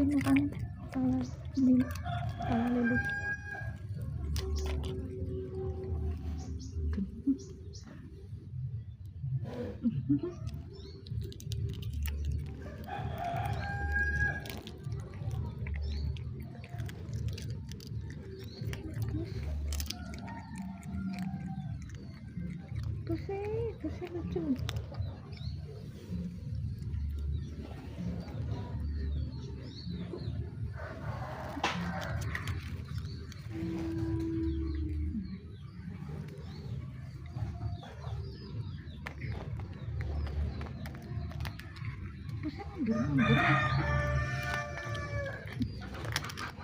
terusin makan pala ini, pala lele. Pusing lucu. Pusing mundur.